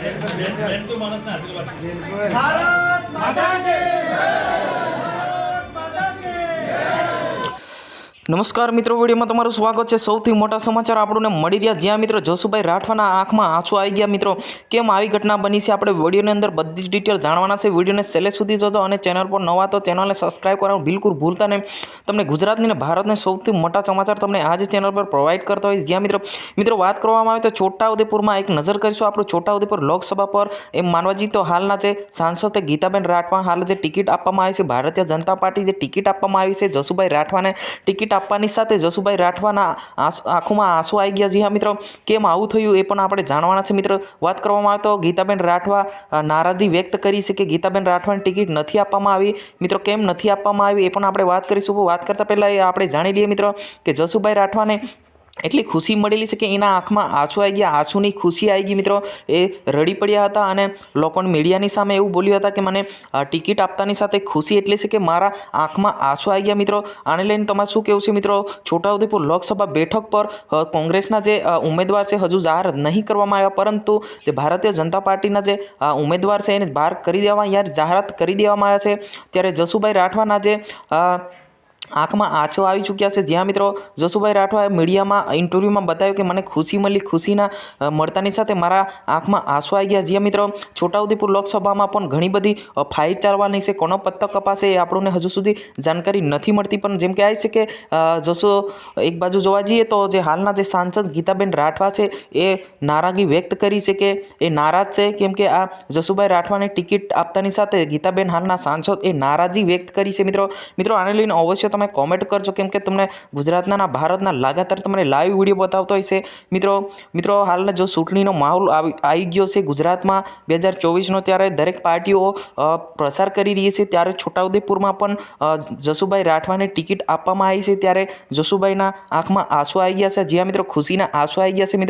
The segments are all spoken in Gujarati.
भारत माता की भारत माता की नमस्कार मित्रों, वीडियो में तमारुं स्वागत है। सौथी मोटा समाचार आपने मળી રહ્યા, જ્યાં મિત્રો જસુભાઈ રાઠવાના આંખમાં આંસુ આવી ગયા। મિત્રો કેમ આવી ઘટના બની છે આપણે વિડીયોની અંદર બધી જ ડિટેલ જાણવાના છે। વિડીયોને છેલ્લે સુધી જોજો અને ચેનલ પર નવા તો ચેનલને સબસ્ક્રાઇબ કરવાનું બિલકુલ ભૂલતા નહીં। તમને ગુજરાતની અને ભારતના સૌથી મોટા સમાચાર તમને આ જ ચેનલ પર પ્રોવાઈડ કરતા હોય। જ્યાં મિત્રો વાત કરવામાં આવે તો છોટાઉદેપુરમાં એક નજર કરીશું આપણું છોટાઉદેપુર લોકસભા પર। એમ માનવા જઈએ તો હાલના જે સાંસદ ગીતાબેન રાઠવા હાલ જે ટિકિટ આપવામાં આવી છે, ભારતીય જનતા પાર્ટી જે ટિકિટ આપવામાં આવી છે જસુભાઈ રાઠવાને ટિકિટ આપવાની સાથે જસુભાઈ રાઠવાના આંખોમાં આંસુ આવી ગયા। જી હા મિત્રો, કેમ આવું થયું એ પણ આપણે જાણવાના છે। મિત્રો વાત કરવામાં આવે તો ગીતાબેન રાઠવા નારાજી વ્યક્ત કરી છે કે ગીતાબેન રાઠવાની ટિકિટ નથી આપવામાં આવી। મિત્રો કેમ નથી આપવામાં આવી એ પણ આપણે વાત કરીશું। વાત કરતાં પહેલાં આપણે જાણી લઈએ મિત્રો કે જસુભાઈ રાઠવાને એટલી ખુશી મળેલી છે કે એના આંખમાં આંસુ આવી ગયા। આંસુની ખુશી આવી ગઈ। મિત્રો એ રડી પડ્યા હતા અને લોકોને મીડિયાની સામે એવું બોલ્યા હતા કે મને ટિકિટ આપતાની સાથે ખુશી એટલી છે કે મારા આંખમાં આંસુ આવી ગયા। મિત્રો આને લઈને તમારે શું કહેવું છે? મિત્રો છોટાઉદેપુર લોકસભા બેઠક પર કોંગ્રેસના જે ઉમેદવાર છે હજુ જાહેર નહીં કરવામાં આવ્યા, પરંતુ જે ભારતીય જનતા પાર્ટીના જે ઉમેદવાર છે એને બહાર કરી દેવામાં જાહેરાત કરી દેવામાં આવ્યા છે। ત્યારે જસુભાઈ રાઠવાના જે આંખમાં આંસુ આવી ચૂક્યા છે। જ્યાં મિત્રો જસુભાઈ રાઠવાએ મીડિયામાં ઇન્ટરવ્યૂમાં બતાવ્યું કે મને ખુશી મળી, ખુશીના મળતાની સાથે મારા આંખમાં આંસુ આવી ગયા। જ્યાં મિત્રો છોટાઉદેપુર લોકસભામાં પણ ઘણી બધી ફાઇટ ચાલવાની છે, કોનો પત્તો કપાશે એ આપણને હજુ સુધી જાણકારી નથી મળતી। પણ જેમ કે આવી છે કે એક બાજુ જોવા જઈએ તો જે હાલના જે સાંસદ ગીતાબેન રાઠવા છે એ નારાજગી વ્યક્ત કરી છે કે એ નારાજ છે, કેમ કે આ જસુભાઈ રાઠવાને ટિકિટ આપતાની સાથે ગીતાબેન હાલના સાંસદ એ નારાજી વ્યક્ત કરી છે। મિત્રો આને લઈને અવશ્ય તમે કોમેન્ટ કરજો, કેમ કે તમને ગુજરાતના ભારતના લગાતાર તમને લાઈવ વિડીયો બતાવતો હોય છે। મિત્રો હાલના જો ચૂંટણીનો માહોલ આવી ગયો છે ગુજરાતમાં 2024નો, ત્યારે દરેક પાર્ટીઓ પ્રચાર કરી રહી છે। ત્યારે છોટાઉદેપુરમાં પણ જસુભાઈ રાઠવાને ટિકિટ આપવામાં આવી છે, ત્યારે જસુભાઈના આંખમાં આંસુ આવી ગયા છે। જ્યાં મિત્રો ખુશીના આંસુ આવી ગયા છે।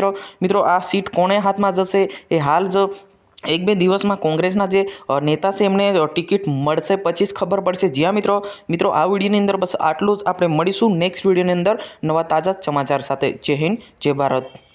મિત્રો આ સીટ કોને હાથમાં જશે એ હાલ જો એક બે દિવસમાં કોંગ્રેસના જે નેતા છે એમને ટિકિટ મળશે પછી જ ખબર પડશે। જ્યાં મિત્રો આ વિડીયોની અંદર બસ આટલું જ। આપણે મળીશું નેક્સ્ટ વિડીયોની અંદર નવા તાજા સમાચાર સાથે। જય હિન્દ, જય ભારત।